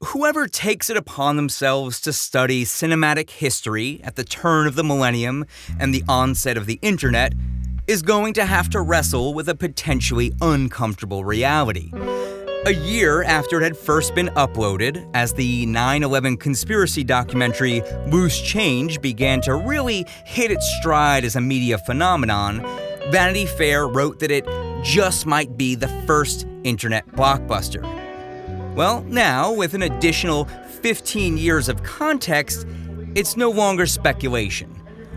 whoever takes it upon themselves to study cinematic history at the turn of the millennium and the onset of the internet is going to have to wrestle with a potentially uncomfortable reality. A year after it had first been uploaded, as the 9/11 conspiracy documentary Loose Change began to really hit its stride as a media phenomenon, Vanity Fair wrote that it just might be the first internet blockbuster. Well, now, with an additional 15 years of context, it's no longer speculation.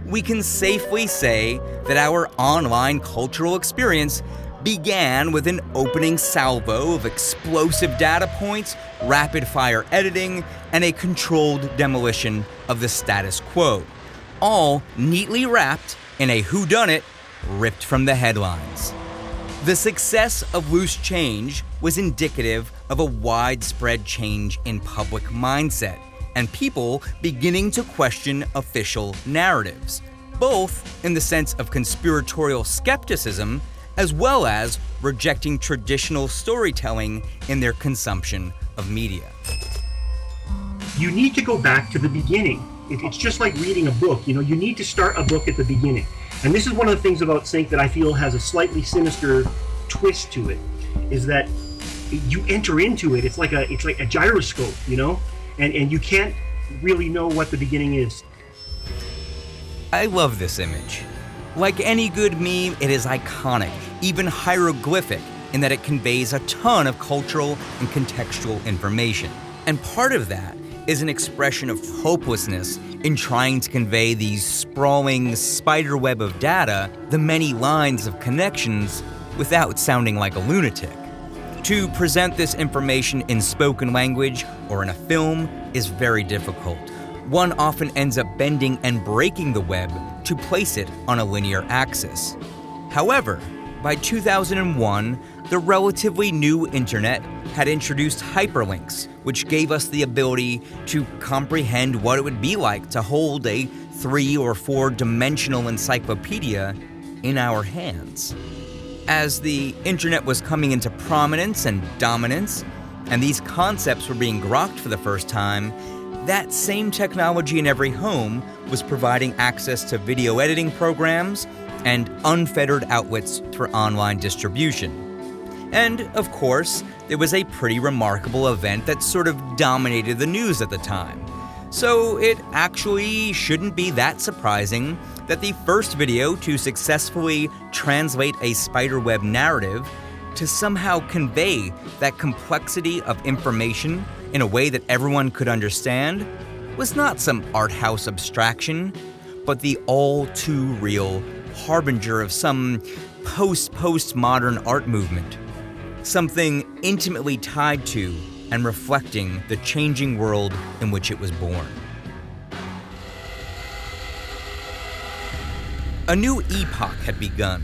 We can safely say that our online cultural experience began with an opening salvo of explosive data points, rapid-fire editing, and a controlled demolition of the status quo, all neatly wrapped in a whodunit ripped from the headlines. The success of Loose Change was indicative of a widespread change in public mindset and people beginning to question official narratives, both in the sense of conspiratorial skepticism as well as rejecting traditional storytelling in their consumption of media. You need to go back to the beginning. It's just like reading a book. You need to start a book at the beginning. And this is one of the things about Sync that I feel has a slightly sinister twist to it, is that you enter into it. It's like a gyroscope, and you can't really know what the beginning is. I love this image. Like any good meme, it is iconic, even hieroglyphic, in that it conveys a ton of cultural and contextual information. And part of that is an expression of hopelessness in trying to convey the sprawling spiderweb of data, the many lines of connections, without sounding like a lunatic. To present this information in spoken language or in a film is very difficult. One often ends up bending and breaking the web to place it on a linear axis. However, by 2001, the relatively new internet had introduced hyperlinks, which gave us the ability to comprehend what it would be like to hold a 3 or 4 dimensional encyclopedia in our hands. As the internet was coming into prominence and dominance, and these concepts were being grokked for the first time, that same technology in every home was providing access to video editing programs and unfettered outlets for online distribution. And, of course, there was a pretty remarkable event that sort of dominated the news at the time. So it actually shouldn't be that surprising that the first video to successfully translate a spiderweb narrative to somehow convey that complexity of information in a way that everyone could understand was not some art house abstraction, but the all-too-real harbinger of some postmodern art movement, something intimately tied to and reflecting the changing world in which it was born. A new epoch had begun,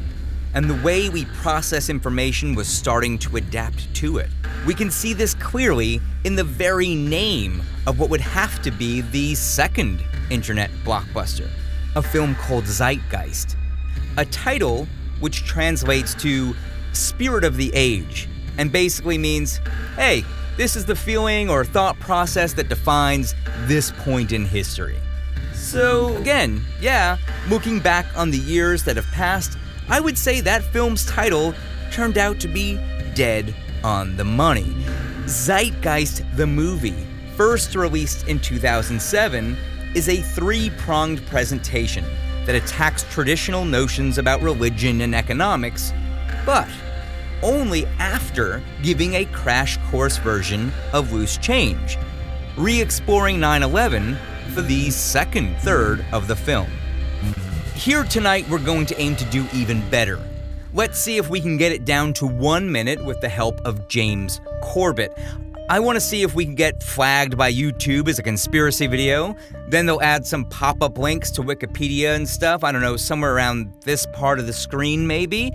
and the way we process information was starting to adapt to it. We can see this clearly in the very name of what would have to be the second internet blockbuster, a film called Zeitgeist, a title which translates to spirit of the age, and basically means, hey, this is the feeling or thought process that defines this point in history. So again, looking back on the years that have passed, I would say that film's title turned out to be dead on the money. Zeitgeist the movie, first released in 2007, is a 3-pronged presentation that attacks traditional notions about religion and economics, but only after giving a crash course version of Loose Change, re-exploring 9/11 for the second third of the film. Here tonight, we're going to aim to do even better. Let's see if we can get it down to 1 minute with the help of James Corbett. I want to see if we can get flagged by YouTube as a conspiracy video. Then they'll add some pop-up links to Wikipedia and stuff, I don't know, somewhere around this part of the screen maybe,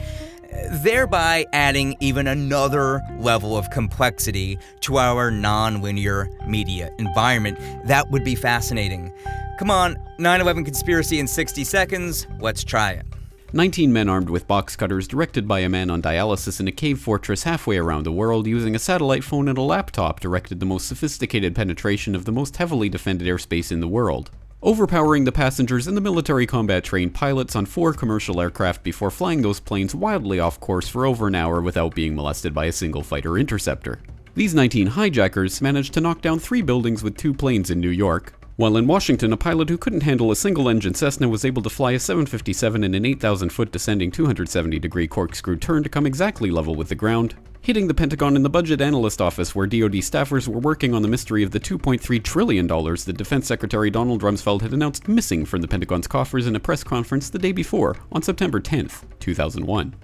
thereby adding even another level of complexity to our non-linear media environment. That would be fascinating. Come on, 9/11 conspiracy in 60 seconds, let's try it. 19 men armed with box cutters directed by a man on dialysis in a cave fortress halfway around the world using a satellite phone and a laptop directed the most sophisticated penetration of the most heavily defended airspace in the world, overpowering the passengers and the military combat trained pilots on 4 commercial aircraft before flying those planes wildly off course for over an hour without being molested by a single fighter interceptor. These 19 hijackers managed to knock down 3 buildings with 2 planes in New York, while in Washington, a pilot who couldn't handle a single-engine Cessna was able to fly a 757 in an 8,000-foot descending 270-degree corkscrew turn to come exactly level with the ground, hitting the Pentagon in the budget analyst office where DoD staffers were working on the mystery of the $2.3 trillion that Defense Secretary Donald Rumsfeld had announced missing from the Pentagon's coffers in a press conference the day before, on September 10th, 2001.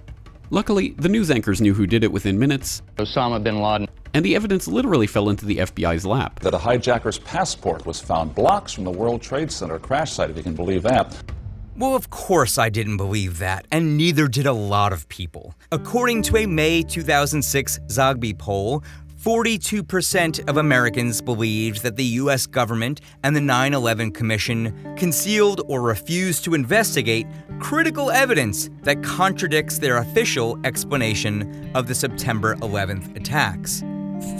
Luckily, the news anchors knew who did it within minutes. Osama bin Laden. And the evidence literally fell into the FBI's lap. That a hijacker's passport was found blocks from the World Trade Center crash site, if you can believe that. Well, of course I didn't believe that, and neither did a lot of people. According to a May 2006 Zogby poll, 42% of Americans believed that the U.S. government and the 9/11 Commission concealed or refused to investigate critical evidence that contradicts their official explanation of the September 11th attacks.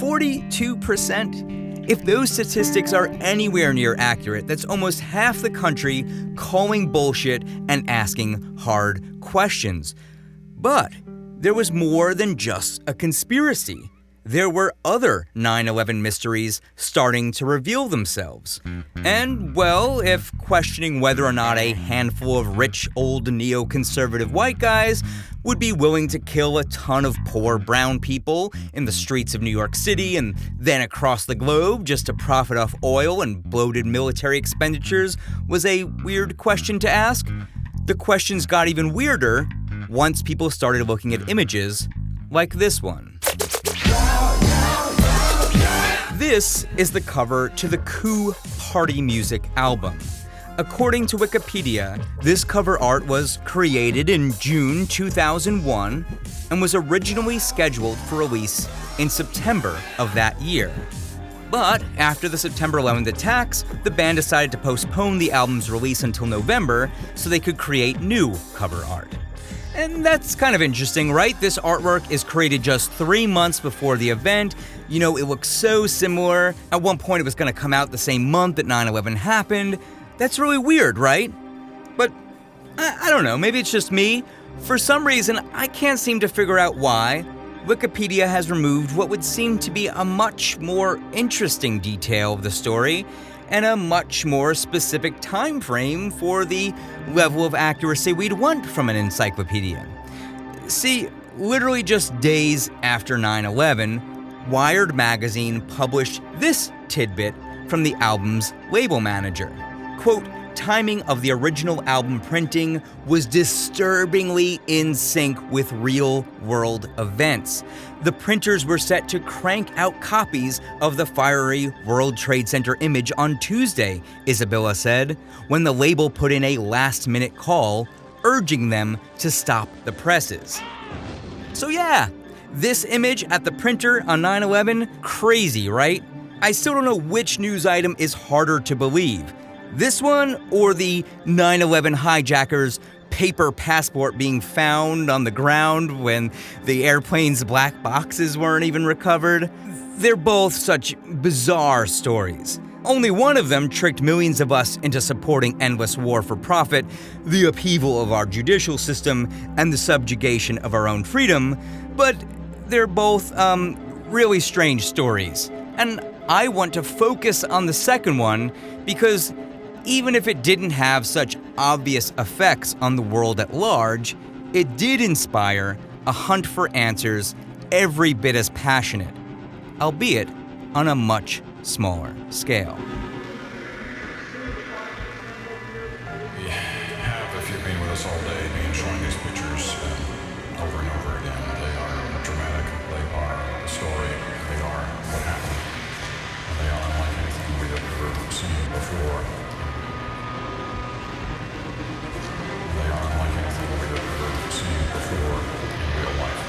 42%? If those statistics are anywhere near accurate, that's almost half the country calling bullshit and asking hard questions. But there was more than just a conspiracy. There were other 9/11 mysteries starting to reveal themselves. And, well, if questioning whether or not a handful of rich, old, neoconservative white guys would be willing to kill a ton of poor brown people in the streets of New York City and then across the globe just to profit off oil and bloated military expenditures was a weird question to ask, the questions got even weirder once people started looking at images like this one. This is the cover to the Coup Party Music album. According to Wikipedia, this cover art was created in June 2001 and was originally scheduled for release in September of that year. But after the September 11th attacks, the band decided to postpone the album's release until November so they could create new cover art. And that's kind of interesting, right? This artwork is created just 3 months before the event. You know, it looks so similar. At one point, it was going to come out the same month that 9/11 happened. That's really weird, right? But I don't know, maybe it's just me. For some reason, I can't seem to figure out why Wikipedia has removed what would seem to be a much more interesting detail of the story and a much more specific time frame for the level of accuracy we'd want from an encyclopedia. See, literally just days after 9/11, Wired magazine published this tidbit from the album's label manager. Quote, timing of the original album printing was disturbingly in sync with real-world events. The printers were set to crank out copies of the fiery World Trade Center image on Tuesday, Isabella said, when the label put in a last-minute call urging them to stop the presses. So yeah, this image at the printer on 9/11, crazy, right? I still don't know which news item is harder to believe. This one or the 9/11 hijackers' paper passport being found on the ground when the airplane's black boxes weren't even recovered? They're both such bizarre stories. Only one of them tricked millions of us into supporting endless war for profit, the upheaval of our judicial system, and the subjugation of our own freedom, but they're both, really strange stories. And I want to focus on the second one because even if it didn't have such obvious effects on the world at large, it did inspire a hunt for answers every bit as passionate, albeit on a much smaller scale. We have, if you've been with us all day, been showing these pictures over and over again. They are dramatic, they are the story, they are what happened, and they are unlike anything we have ever seen before. They are unlike anything we have ever seen before in real life.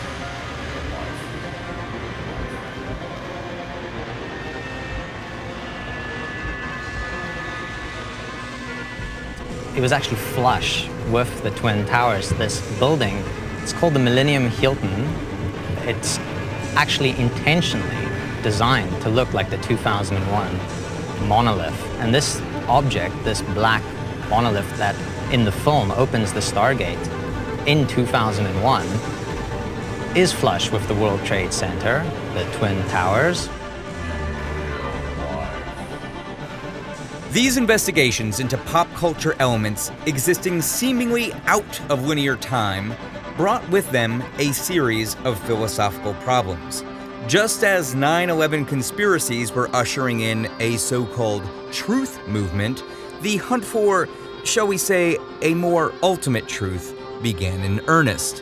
It was actually flush with the Twin Towers, this building, it's called the Millennium Hilton. It's actually intentionally designed to look like the 2001 monolith. And this object, this black monolith that in the film opens the Stargate in 2001, is flush with the World Trade Center, the Twin Towers. These investigations into pop culture elements existing seemingly out of linear time brought with them a series of philosophical problems. Just as 9/11 conspiracies were ushering in a so-called truth movement, the hunt for, shall we say, a more ultimate truth began in earnest.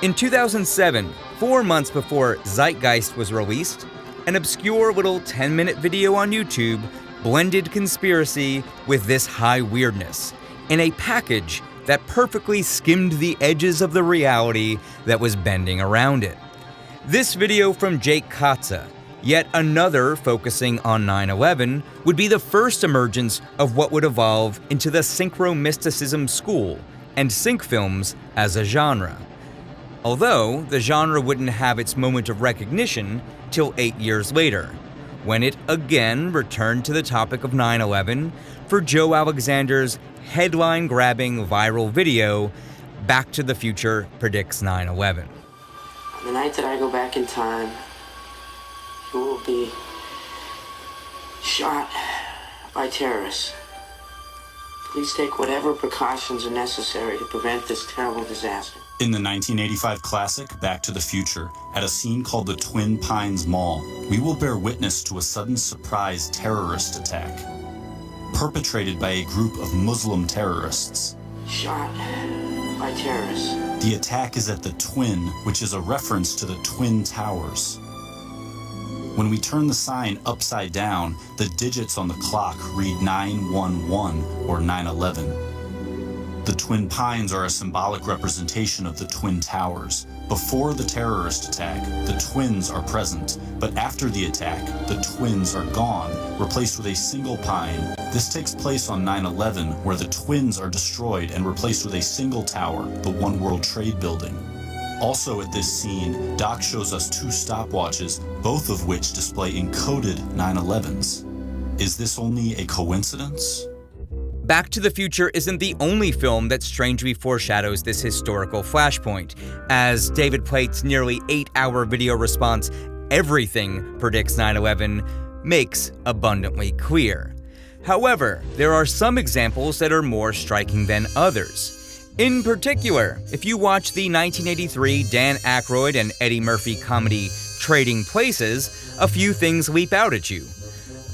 In 2007, 4 months before Zeitgeist was released, an obscure little 10-minute video on YouTube blended conspiracy with this high weirdness in a package that perfectly skimmed the edges of the reality that was bending around it. This video from Jake Katza, yet another focusing on 9/11, would be the first emergence of what would evolve into the synchromysticism school and sync films as a genre. Although the genre wouldn't have its moment of recognition till 8 years later, when it again returned to the topic of 9/11 for Joe Alexander's headline-grabbing viral video, Back to the Future Predicts 9/11. On the night that I go back in time, you will be shot by terrorists. Please take whatever precautions are necessary to prevent this terrible disaster. In the 1985 classic, Back to the Future, at a scene called the Twin Pines Mall, we will bear witness to a sudden surprise terrorist attack, perpetrated by a group of Muslim terrorists. Shot by terrorists. The attack is at the Twin, which is a reference to the Twin Towers. When we turn the sign upside down, the digits on the clock read 911 or 9/11. The Twin Pines are a symbolic representation of the Twin Towers. Before the terrorist attack, the twins are present, but after the attack, the twins are gone, replaced with a single pine. This takes place on 9/11, where the twins are destroyed and replaced with a single tower, the One World Trade Building. Also at this scene, Doc shows us 2 stopwatches, both of which display encoded 9/11s. Is this only a coincidence? Back to the Future isn't the only film that strangely foreshadows this historical flashpoint, as David Plate's nearly 8-hour video response, Everything Predicts 9/11, makes abundantly clear. However, there are some examples that are more striking than others. In particular, if you watch the 1983 Dan Aykroyd and Eddie Murphy comedy Trading Places, a few things leap out at you.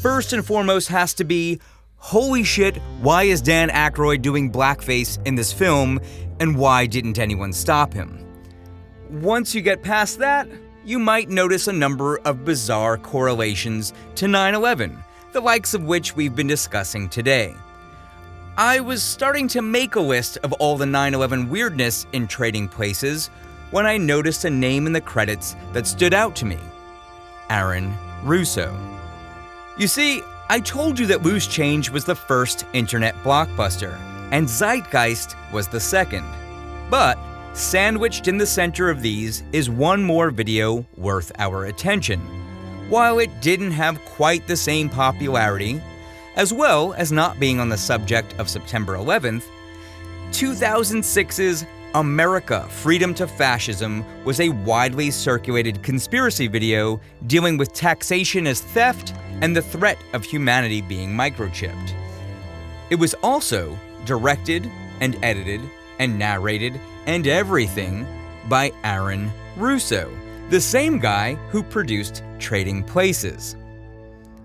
First and foremost has to be, holy shit, why is Dan Aykroyd doing blackface in this film, and why didn't anyone stop him? Once you get past that, you might notice a number of bizarre correlations to 9/11, the likes of which we've been discussing today. I was starting to make a list of all the 9/11 weirdness in Trading Places when I noticed a name in the credits that stood out to me: Aaron Russo. You see, I told you that Loose Change was the first internet blockbuster, and Zeitgeist was the second. But sandwiched in the center of these is one more video worth our attention. While it didn't have quite the same popularity, as well as not being on the subject of September 11th, 2006's America, Freedom to Fascism was a widely circulated conspiracy video dealing with taxation as theft and the threat of humanity being microchipped. It was also directed and edited and narrated and everything by Aaron Russo, the same guy who produced Trading Places.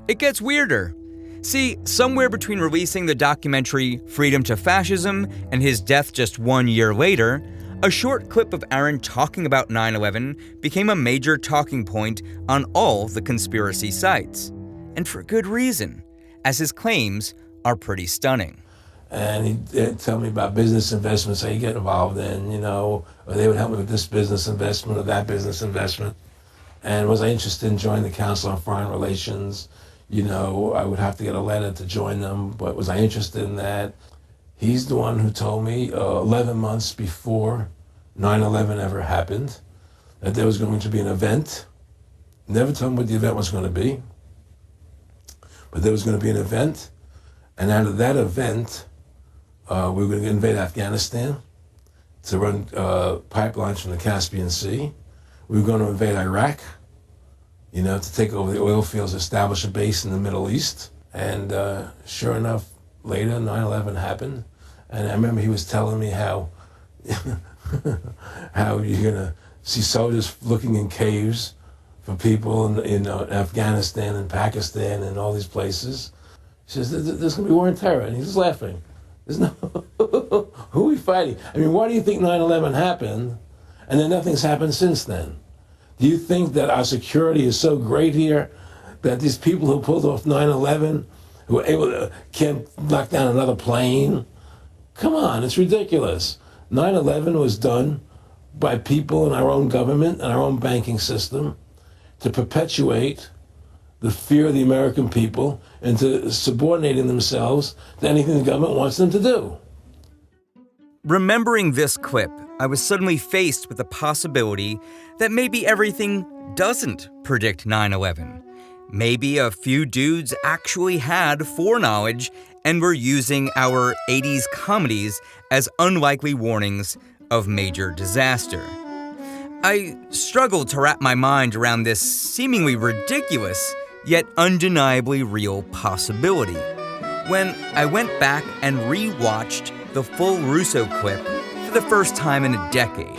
It gets weirder. See, somewhere between releasing the documentary Freedom to Fascism and his death just 1 year later, a short clip of Aaron talking about 9/11 became a major talking point on all the conspiracy sites. And for good reason, as his claims are pretty stunning. And he'd tell me about business investments that he get involved in, or they would help me with this business investment or that business investment. And was I interested in joining the Council on Foreign Relations? I would have to get a letter to join them, but was I interested in that? He's the one who told me 11 months before 9/11 ever happened that there was going to be an event. Never told me what the event was going to be, but there was going to be an event, and out of that event, we were going to invade Afghanistan to run pipelines from the Caspian Sea. We were going to invade Iraq, to take over the oil fields, establish a base in the Middle East. And sure enough, later, 9/11 happened. And I remember he was telling me how how you're going to see soldiers looking in caves for people in Afghanistan and Pakistan and all these places. He says, there's going to be war and terror. And he's just laughing. There's no, who are we fighting? I mean, why do you think 9/11 happened and then nothing's happened since then? Do you think that our security is so great here that these people who pulled off 9/11, who were able to, can't knock down another plane? Come on, it's ridiculous. 9/11 was done by people in our own government and our own banking system to perpetuate the fear of the American people into subordinating themselves to anything the government wants them to do. Remembering this clip, I was suddenly faced with the possibility that maybe everything doesn't predict 9/11. Maybe a few dudes actually had foreknowledge and were using our 80s comedies as unlikely warnings of major disaster. I struggled to wrap my mind around this seemingly ridiculous, yet undeniably real possibility when I went back and re-watched the full Russo clip for the first time in a decade.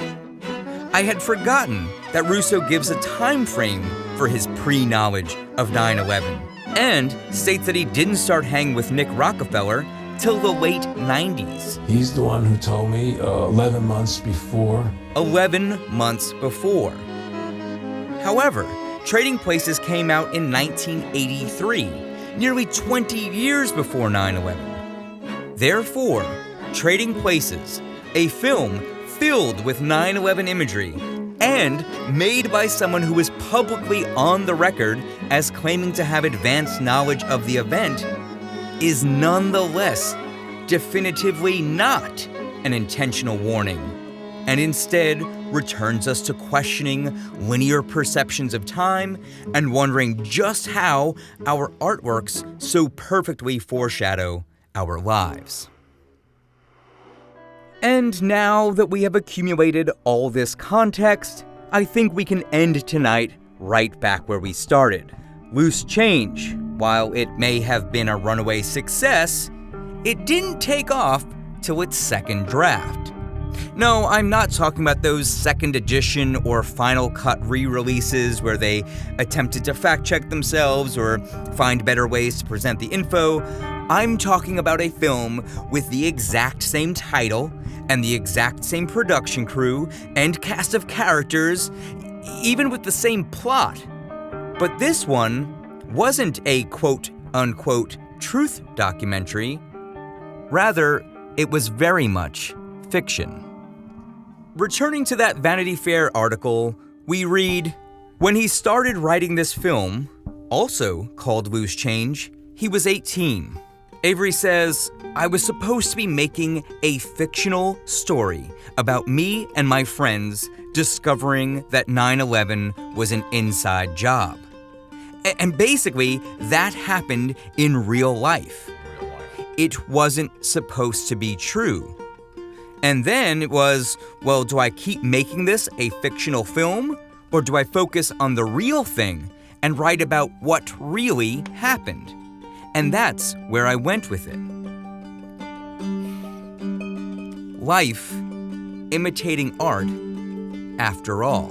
I had forgotten that Russo gives a time frame for his pre-knowledge of 9/11 and states that he didn't start hanging with Nick Rockefeller till the late 90s. He's the one who told me 11 months before. 11 months before. However, Trading Places came out in 1983, nearly 20 years before 9/11. Therefore, Trading Places, a film filled with 9/11 imagery and made by someone who is publicly on the record as claiming to have advanced knowledge of the event, is nonetheless definitively not an intentional warning, and instead returns us to questioning linear perceptions of time and wondering just how our artworks so perfectly foreshadow our lives. And now that we have accumulated all this context, I think we can end tonight right back where we started. Loose Change, while it may have been a runaway success, it didn't take off till its second draft. No, I'm not talking about those second edition or final cut re-releases where they attempted to fact-check themselves or find better ways to present the info. I'm talking about a film with the exact same title and the exact same production crew and cast of characters, even with the same plot. But this one wasn't a quote-unquote truth documentary. Rather, it was very much fiction. Returning to that Vanity Fair article, we read, when he started writing this film, also called Loose Change, he was 18. Avery says, I was supposed to be making a fictional story about me and my friends discovering that 9/11 was an inside job. And basically, that happened in real life. It wasn't supposed to be true. And then it was, well, do I keep making this a fictional film, or do I focus on the real thing and write about what really happened? And that's where I went with it. Life imitating art, after all.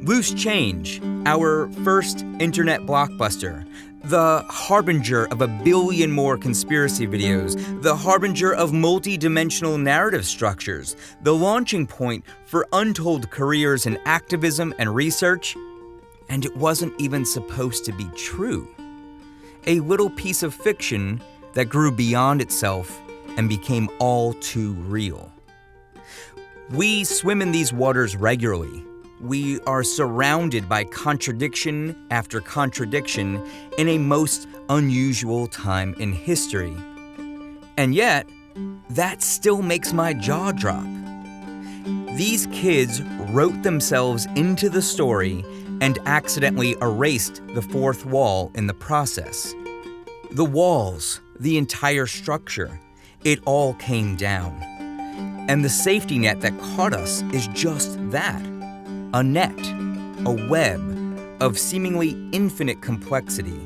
Loose Change, our first internet blockbuster, the harbinger of 1 billion more conspiracy videos, the harbinger of multi-dimensional narrative structures, the launching point for untold careers in activism and research, and it wasn't even supposed to be true. A little piece of fiction that grew beyond itself and became all too real. We swim in these waters regularly. We are surrounded by contradiction after contradiction in a most unusual time in history. And yet, that still makes my jaw drop. These kids wrote themselves into the story and accidentally erased the fourth wall in the process. The walls, the entire structure, it all came down. And the safety net that caught us is just that, a net, a web of seemingly infinite complexity,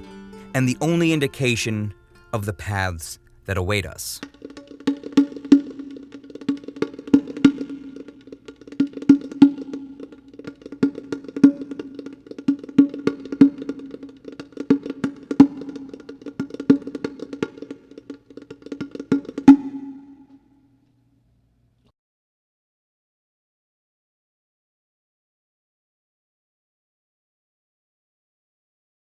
and the only indication of the paths that await us.